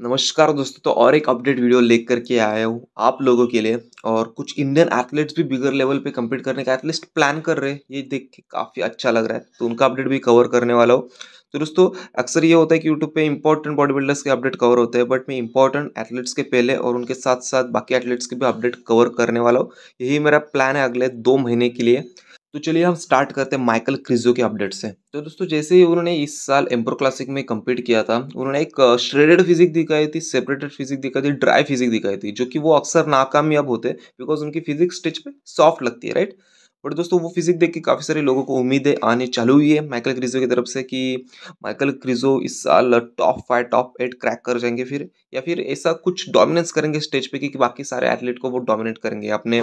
नमस्कार दोस्तों। तो और एक अपडेट वीडियो लेकर के आया हूँ आप लोगों के लिए। और कुछ इंडियन एथलीट्स भी बिगर लेवल पे compete करने का एटलीस्ट प्लान कर रहे हैं, ये देख के काफ़ी अच्छा लग रहा है, तो उनका अपडेट भी कवर करने वाला हूँ। तो दोस्तों, अक्सर ये होता है कि यूट्यूब पे इंपॉर्टेंट बॉडी बिल्डर्स के अपडेट कवर होते हैं, बट मैं इंपॉर्टेंट एथलीट्स के पहले और उनके साथ साथ बाकी एथलीट्स के भी अपडेट कवर करने वाला हूँ। यही मेरा प्लान है अगले 2 महीने के लिए। तो चलिए हम स्टार्ट करते हैं माइकल क्रिजो के अपडेट से। तो दोस्तों, जैसे ही उन्होंने इस साल एम्प्रो क्लासिक में कम्पीट किया था, उन्होंने एक श्रेडेड फिजिक दिखाई थी, सेपरेटेड फिजिक दिखाई थी, ड्राई फिजिक दिखाई थी, जो कि वो अक्सर नाकामयाब होते हैं बिकॉज उनकी फिजिक स्टिच पे सॉफ्ट लगती है, राइट। बट दोस्तों, वो फिजिक देख के काफ़ी सारे लोगों को उम्मीदें आनी चालू हुई है माइकल क्रिजो की तरफ से कि माइकल क्रिजो इस साल टॉप 5 टॉप 8 क्रैक कर जाएंगे फिर, या फिर ऐसा कुछ डोमिनेंस करेंगे स्टेज पे कि बाकी सारे एथलीट को वो डोमिनेट करेंगे अपने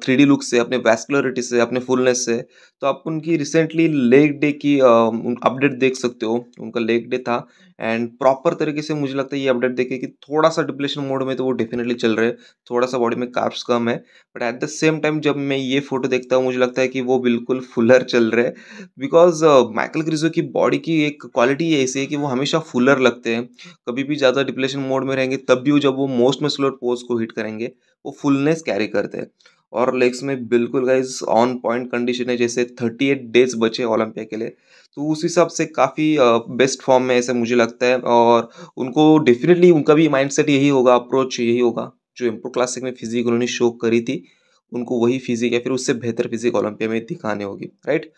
3D लुक से, अपने वैस्कुलरिटी से, अपने फुलनेस से। तो आप उनकी रिसेंटली लेग डे की अपडेट देख सकते हो। उनका लेग डे था एंड प्रॉपर तरीके से मुझे लगता है ये अपडेट देखे कि थोड़ा सा डिप्लेशन मोड में तो वो डेफिनेटली चल रहे हैं। थोड़ा सा बॉडी में कार्ब्स कम है, but at the same time जब मैं ये फोटो देखता हूँ मुझे लगता है कि वो बिल्कुल फुलर चल रहे हैं बिकॉज माइकल क्रिजो की बॉडी की एक क्वालिटी ऐसी है कि वो हमेशा फुलर लगते हैं। कभी भी ज़्यादा डिप्लेशन मोड में रहेंगे तब भी जब वो मोस्ट मस्कुलर पोज को हिट करेंगे वो फुलनेस कैरी करते हैं। और लेग्स में बिल्कुल गाइज ऑन पॉइंट कंडीशन है, जैसे 38 डेज बचे ओलंपिया के लिए। तो उस हिसाब से काफ़ी बेस्ट फॉर्म में ऐसे मुझे लगता है। और उनको डेफिनेटली उनका भी माइंडसेट यही होगा, अप्रोच यही होगा। जो इम्प्रो क्लासिक में फिजिक उन्होंने शो करी थी, उनको वही फिजिक या फिर उससे बेहतर फिजिक ओलंपिया में दिखाने होगी, राइट।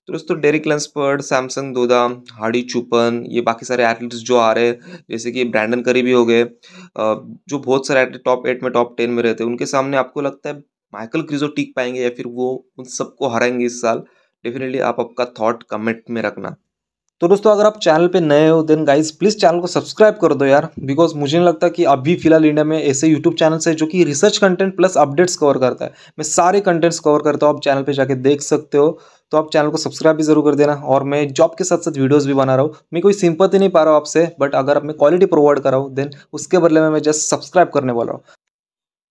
तो दोस्तों, Derek Lunsford, Samson Doda, Hardy चुपन, ये बाकी सारे एथलीट्स जो आ रहे हैं, जैसे कि ब्रैंडन करी भी हो गए, जो बहुत सारे एथलीट टॉप 8 में टॉप 10 में रहते हैं, उनके सामने आपको लगता है माइकल क्रिजो टिक पाएंगे या फिर वो उन सबको हराएंगे इस साल? डेफिनेटली आप आपका थॉट कमेंट में रखना। तो दोस्तों, अगर आप चैनल पे नए हो देन गाइस प्लीज़ चैनल को सब्सक्राइब कर दो यार, बिकॉज मुझे नहीं लगता कि अभी फिलहाल इंडिया में ऐसे यूट्यूब चैनल्स है जो कि research content plus updates cover करता है। मैं सारे कंटेंट्स कवर करता हूँ, आप चैनल पे जाके देख सकते हो। तो आप चैनल को सब्सक्राइब भी जरूर कर देना। और मैं जॉब के साथ साथ वीडियोस भी बना रहा हूँ, मैं कोई सिंपैथी नहीं पा रहा हूँ आपसे, बट अगर आप मैं क्वालिटी प्रोवाइड कर रहा हूँ देन उसके बदले में मैं जस्ट सब्सक्राइब करने वाला हूँ।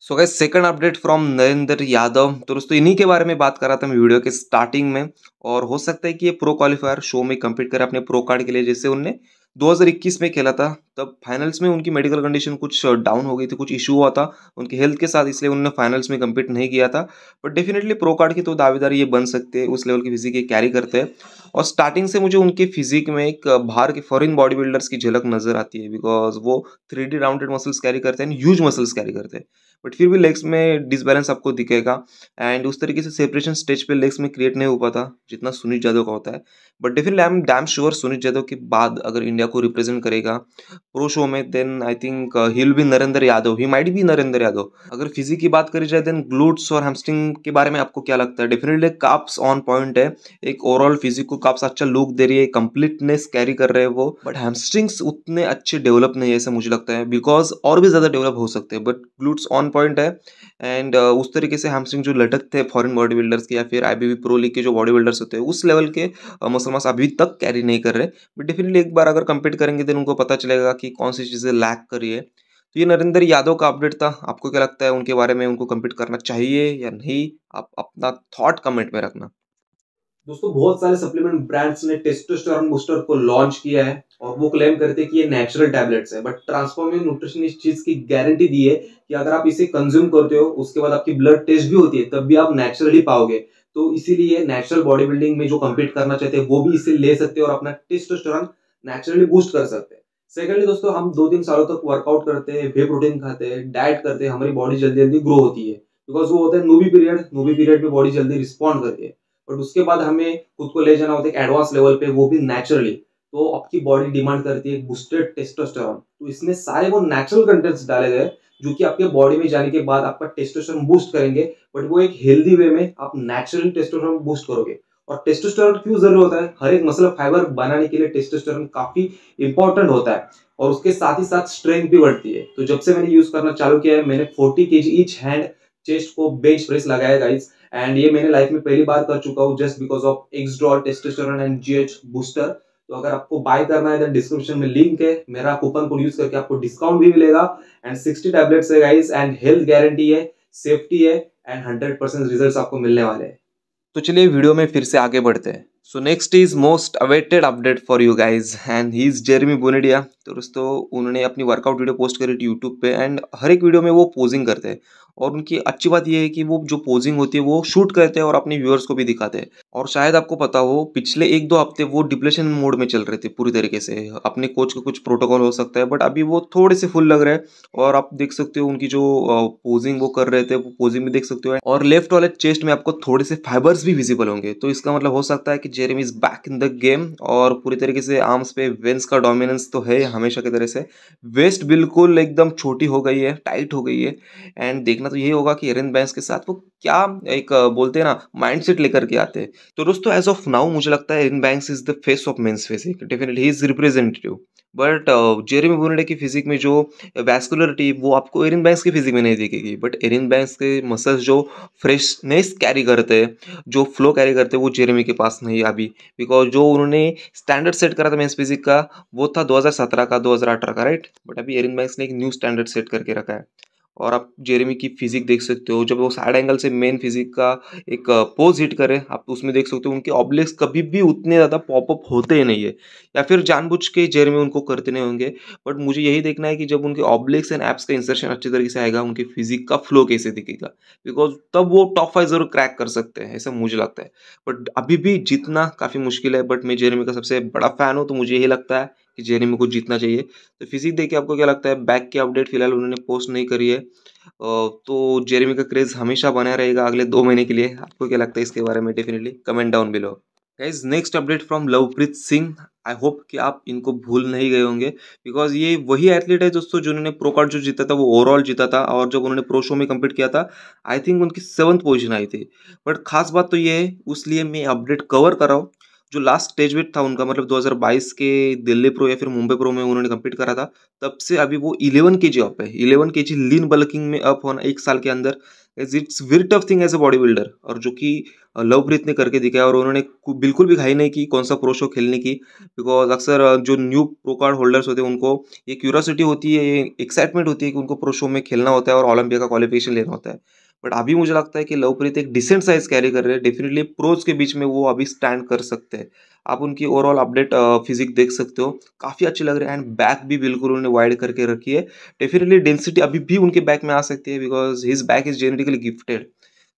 So guys, second update from Narendra Yadav. तो दोस्तों, इन्हीं के बारे में बात कर रहा था मैं वीडियो के स्टार्टिंग में। और हो सकता है कि ये प्रो क्वालिफायर शो में कम्पीट करे अपने प्रो कार्ड के लिए, जैसे उनने 2021 में खेला था। तब फाइनल्स में उनकी मेडिकल कंडीशन कुछ डाउन हो गई थी, कुछ इशू हुआ था उनकी हेल्थ के साथ, इसलिए उन्होंने फाइनल्स में कम्पीट नहीं किया था। बट डेफिनेटली प्रो कार्ड की तो दावेदारी ये बन सकते हैं, उस लेवल की फिजिक ये कैरी करते हैं। और स्टार्टिंग से मुझे उनके फिजिक में एक बाहर के फॉरेन बॉडी बिल्डर्स की झलक नजर आती है, बिकॉज वो 3D राउंडेड मसल्स कैरी करते हैं, ह्यूज मसल्स कैरी करते हैं। बट फिर भी लेग्स में डिसबैलेंस आपको दिखेगा। एंड उस तरीके से सेपरेशन स्टेज पे लेग्स में क्रिएट नहीं हो पाता जितना सुनीत यादव का होता है। But definitely I am damn sure Suneet Yadav के बाद अगर इंडिया को रिप्रेजेंट करेगा प्रो शो में, then I think he will be Narendra Yadav, he might be Narendra Yadav. अगर फिजिक की बात करी जाए देन ग्लूट्स और हैमस्ट्रिंग के बारे में आपको क्या लगता है? डेफिनेटली काप्स ऑन पॉइंट है, एक ओवरऑल फिजिक को काप्स अच्छा लुक दे रही है, कंप्लीटनेस कैरी कर रहे हैं वो। बट हैमस्ट्रिंग्स उतने अच्छे डेवलप नहीं है ऐसा मुझे लगता है, बिकॉज और भी ज्यादा डेवलप हो सकते हैं। बट ग्लूट्स ऑन पॉइंट है। एंड उस तरीके से हैमस्ट्रिंग जो लटकते हैं फॉरेन बॉडी बिल्डर्स के या फिर IBB प्रो लीग के जो बॉडी बिल्डर्स होते हैं, उस लेवल के मसल मास अभी तक कैरी नहीं कर रहे। बट डेफिनेटली एक बार अगर कंपीट करेंगे देन उनको पता चलेगा कि कौन सी चीज़ें लैक करी है। तो ये नरेंद्र यादव का अपडेट था। आपको क्या लगता है उनके बारे में? उनको कंपीट करना चाहिए या नहीं? आप अपना थॉट कमेंट में रखना। दोस्तों, बहुत सारे सप्लीमेंट ब्रांड्स ने टेस्टोस्टेरोन बूस्टर को लॉन्च किया है और वो क्लेम करते हैं कि ये नेचुरल टैबलेट्स है। बट ट्रांसफॉर्मिंग न्यूट्रिशन इस चीज की गारंटी दी है कि अगर आप इसे कंज्यूम करते हो उसके बाद आपकी ब्लड टेस्ट भी होती है तब भी आप नेचुरली पाओगे। तो इसीलिए नेचुरल बॉडी बिल्डिंग में जो कम्पीट करना चाहते हैं वो भी इसे ले सकते हैं और अपना टेस्टोस्टेरोन नेचुरली बूस्ट कर सकते हैं। सेकेंडली दोस्तों, हम 2-3 सालों तक वर्कआउट करते हैं, वे प्रोटीन खाते हैं, डाइट करते हैं, हमारी बॉडी जल्दी जल्दी ग्रो होती है बिकॉज वो होता है नूबी पीरियड में बॉडी जल्दी रिस्पॉन्ड करती है। बट उसके बाद हमें खुद को ले जाना होता है एक एडवांस लेवल पे, वो भी नेचुरली। तो आपकी बॉडी डिमांड करती है बूस्टेड टेस्टोस्टेरोन। तो इसमें सारे वो नेचुरल कंटेंट्स डाले गए जो कि आपके बॉडी में जाने के बाद आपका टेस्टोस्टेरोन बूस्ट करेंगे। बट वो एक हेल्दी वे में आप नेचुरली टेस्टोस्टेरोन बूस्ट करोगे। और टेस्टोस्टेरोन क्यों जरूरी होता है? हर एक मसल फाइबर बनाने के लिए टेस्टोस्टेरोन काफी इंपॉर्टेंट होता है और उसके साथ ही साथ स्ट्रेंथ भी बढ़ती है। तो जब से मैंने यूज करना चालू किया है, मैंने 40 kg ईच हैंड चेस्ट को बेंच प्रेस लगाया गाइस। एंड ये मैंने लाइफ में पहली बार कर चुका हूँ just because of Xdrol testosterone and GH booster. तो अगर आपको बाय करना है तो डिस्क्रिप्शन में लिंक है, मेरा कूपन कोड यूज करके आपको डिस्काउंट भी मिलेगा। एंड 60 टैबलेट्स है गाइस एंड हेल्थ गारंटी है, सेफ्टी है एंड 100% रिजल्ट्स आपको मिलने वाले हैं। तो चलिए वीडियो में फिर से आगे बढ़ते हैं। So next is most awaited update for you guys and he is Jeremy Buendia. तो दोस्तों उन्होंने अपनी वर्कआउट वीडियो पोस्ट करी थी यूट्यूब पे एंड हर एक वीडियो में वो पोजिंग करते हैं और उनकी अच्छी बात यह है कि वो जो पोजिंग होती है वो शूट करते हैं और अपने व्यूअर्स को भी दिखाते हैं। और शायद आपको पता हो पिछले 1-2 हफ्ते वो डिप्रेशन मोड में चल रहे थे पूरी तरीके से। अपने कोच का कुछ प्रोटोकॉल हो सकता है बट अभी वो थोड़े से फुल लग रहे हैं और आप देख सकते हो उनकी जो पोजिंग वो कर रहे थे वो पोजिंग भी देख सकते हो और लेफ्ट वाले चेस्ट में आपको थोड़े से फाइबर्स भी विजिबल होंगे। तो इसका मतलब हो सकता है कि Jeremy is back in the game और पूरी तरीके से आर्म्स पे वेंस का डोमिनेंस तो है हमेशा की तरह से। वेस्ट बिल्कुल एकदम छोटी हो गई है, टाइट हो गई है एंड देखना तो यही होगा कि एरन बैंक्स के साथ वो क्या एक बोलते हैं ना माइंडसेट लेकर के आते हैं। तो दोस्तों एज ऑफ नाउ मुझे लगता है Aaron Banks is the face of men's physique, definitely he is representative. But Jeremy Buendia की फिजिक में जो वैस्कुलरिटी वो आपको एरन बैंक्स की फिजिक में नहीं दिखेगी, बट एरन बैंक्स के मसल्स जो फ्रेशनेस कैरी करते हैं, जो फ्लो कैरी करते हैं वो जेरेमी के पास नहीं है अभी। बिकॉज जो उन्होंने स्टैंडर्ड सेट करा था मेंस फिजिक का वो था 2017 का 2018 का, राइट। बट अभी एरन बैंक्स ने एक न्यू स्टैंडर्ड सेट करके रखा है और आप जेरेमी की फिजिक देख सकते हो जब वो साइड एंगल से मेन फिजिक का एक पोज हिट करे आप उसमें देख सकते हो उनके ऑब्लिक्स कभी भी उतने ज़्यादा पॉपअप होते ही नहीं है या फिर जानबूझ के जेरेमी उनको करते नहीं होंगे। बट मुझे यही देखना है कि जब उनके ऑब्लिक्स एंड एप्स का इंसर्शन अच्छी तरीके से आएगा उनकी फिजिक का फ्लो कैसे दिखेगा, बिकॉज तब वो टॉप 5 जरूर क्रैक कर सकते हैं ऐसा मुझे लगता है। बट अभी भी जीतना काफ़ी मुश्किल है, बट मैं जेरेमी का सबसे बड़ा फैन हूँ तो मुझे यही लगता है कि जेरेमी को जीतना चाहिए। तो फिजिक देख के आपको क्या लगता है? बैक की अपडेट फिलहाल उन्होंने पोस्ट नहीं करी है। तो जेरेमी का क्रेज हमेशा बना रहेगा अगले 2 महीने के लिए। आपको क्या लगता है इसके बारे में? Definitely comment down below. Guys next update from Lovepreet Singh. I hope कि आप इनको भूल नहीं गए होंगे बिकॉज ये वही एथलीट है दोस्तों जिन्होंने प्रो कार्ड जो जीता था वो ओवरऑल जीता था और जब उन्होंने प्रो शो में कम्पीट किया था आई थिंक उनकी 7th पोजीशन आई थी। बट खास बात तो ये है उसलिए मैं अपडेट कवर कर रहा हूँ। जो लास्ट स्टेज वेट था उनका मतलब 2022 के दिल्ली प्रो या फिर मुंबई प्रो में उन्होंने कम्पीट करा था, तब से अभी वो 11 केजी अप है। 11 केजी लीन बल्किंग में अप होना 1 साल के अंदर it's very tough thing as a bodybuilder, और जो कि लवप्रीत ने करके दिखाया। और उन्होंने बिल्कुल भी घाई नहीं की कौन सा प्रो शो खेलने की, बिकॉज अक्सर जो न्यू प्रो कार्ड होल्डर्स होते हैं उनको ये क्यूरियोसिटी होती है, ये एक्साइटमेंट होती है कि उनको प्रो शो में खेलना होता है और ओलंपिया का क्वालिफिकेशन लेना होता है। बट अभी मुझे लगता है कि लवप्रीत एक डिसेंट साइज कैरी कर रहे हैं, डेफिनेटली प्रोज के बीच में वो अभी स्टैंड कर सकते हैं। आप उनकी ओवरऑल अपडेट फिजिक देख सकते हो, काफ़ी अच्छे लग रहे हैं एंड बैक भी बिल्कुल उन्होंने वाइड करके रखी है। डेफिनेटली डेंसिटी अभी भी उनके बैक में आ सकती है because his back is genetically gifted.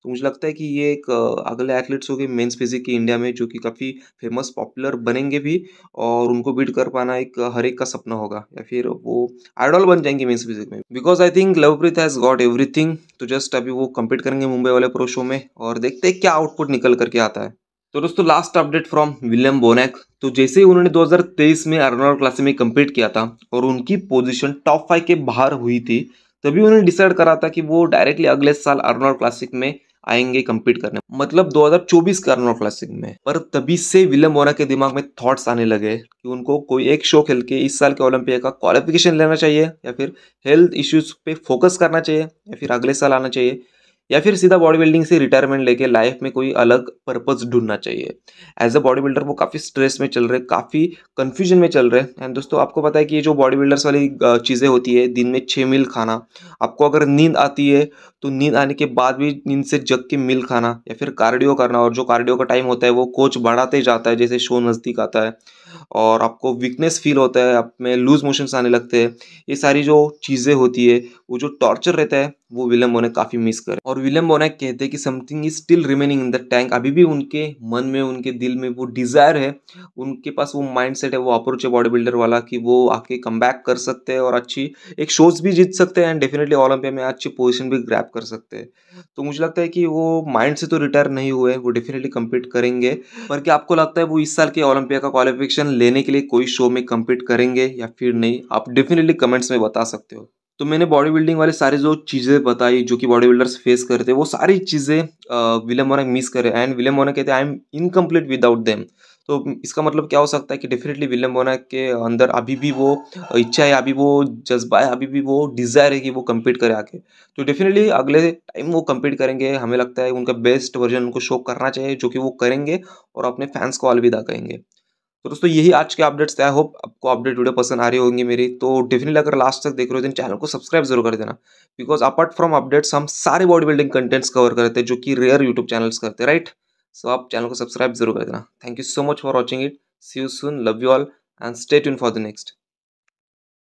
तो मुझे लगता है कि ये एक अगले एथलीट्स होंगे मेंस फिजिक की इंडिया में जो कि काफ़ी फेमस पॉपुलर बनेंगे भी और उनको बीट कर पाना एक हर एक का सपना होगा या फिर वो आइडल बन जाएंगे मेंस फिजिक में। Because I think Lovepreet has got everything. तो जस्ट अभी वो कम्पीट करेंगे मुंबई वाले प्रो शो में और देखते हैं क्या आउटपुट निकल करके आता है। तो दोस्तों last update from William Bonac. तो जैसे ही उन्होंने 2023 में अर्नोल्ड क्लासिक में कम्पीट किया था और उनकी पोजीशन टॉप 5 के बाहर हुई थी, तभी उन्होंने डिसाइड करा था कि वो डायरेक्टली अगले साल अर्नोल्ड क्लासिक में आएंगे कम्पीट करने, मतलब 2024 के अर्नोल्ड क्लासिक में। पर तभी से विलियम बोनैक के दिमाग में थॉट्स आने लगे कि उनको कोई एक शो खेल के इस साल के ओलंपिया का क्वालिफिकेशन लेना चाहिए या फिर हेल्थ इश्यूज पे फोकस करना चाहिए या फिर अगले साल आना चाहिए या फिर सीधा बॉडी बिल्डिंग से रिटायरमेंट लेके लाइफ में कोई अलग पर्पस ढूंढना चाहिए। एज अ बॉडी बिल्डर वो काफ़ी स्ट्रेस में चल रहे, काफ़ी कंफ्यूजन में चल रहे हैं। एंड दोस्तों आपको पता है कि ये जो बॉडी बिल्डर्स वाली चीज़ें होती है, दिन में 6 मील खाना, आपको अगर नींद आती है तो नींद आने के बाद भी नींद से जग के मील खाना या फिर कार्डियो करना, और जो कार्डियो का टाइम होता है वो कोच बढ़ाते जाता है जैसे शो नज़दीक आता है और आपको वीकनेस फील होता है, आप में लूज मोशंस आने लगते हैं। ये सारी जो चीज़ें होती है, वो जो टॉर्चर रहता है वो विलियम बोनैक काफ़ी मिस करे। और विलियम बोनैक कहते हैं कि something is still remaining in the tank. अभी भी उनके मन में, उनके दिल में वो डिज़ायर है, उनके पास वो माइंडसेट है, वो अप्रोच है बॉडी बिल्डर वाला कि वो आके कमबैक कर सकते हैं और अच्छी एक शोज भी जीत सकते हैं एंड डेफिनेटली ओलंपिया में अच्छी पोजीशन भी ग्रैब कर सकते हैं। तो मुझे लगता है कि वो माइंड से तो रिटायर नहीं हुए, वो डेफिनेटली कम्पीट करेंगे। पर क्या आपको लगता है वो इस साल के ओलंपिया का क्वालिफिकेशन लेने के लिए कोई शो में कम्पीट करेंगे या फिर नहीं? आप डेफिनेटली कमेंट्स में बता सकते हो। तो मैंने बॉडी बिल्डिंग वाले सारे जो चीज़ें बताई जो कि बॉडी बिल्डर्स फेस करते हैं, वो सारी चीज़ें विलियम बोनैक मिस करे एंड विलियम बोनैक कहते हैं I am incomplete without them. तो इसका मतलब क्या हो सकता है कि डेफिनेटली विलियम बोनैक के अंदर अभी भी वो इच्छा है, अभी वो जज्बा है, अभी भी वो डिज़ायर है कि वो कम्पीट करे आके। तो डेफिनेटली अगले टाइम वो कम्पीट करेंगे, हमें लगता है उनका बेस्ट वर्जन उनको शो करना चाहिए जो कि वो करेंगे और अपने फैंस को अलविदा कहेंगे। तो दोस्तों यही आज के अपडेट्स थे। आई होप आपको अपडेट वीडियो पसंद आ रही होंगी मेरी। तो डेफिनेटली अगर लास्ट तक देख रहे हो तो चैनल को सब्सक्राइब जरूर कर देना, बिकॉज अपार्ट फ्रॉम अपडेट्स हम सारे बॉडी बिल्डिंग कंटेंट्स कवर करते हैं जो कि रेयर यूट्यूब चैनल्स करते हैं, राइट। सो आप चैनल को सब्सक्राइब जरूर कर देना। Thank you so much for watching it. See you soon, love you all and stay tune for the next.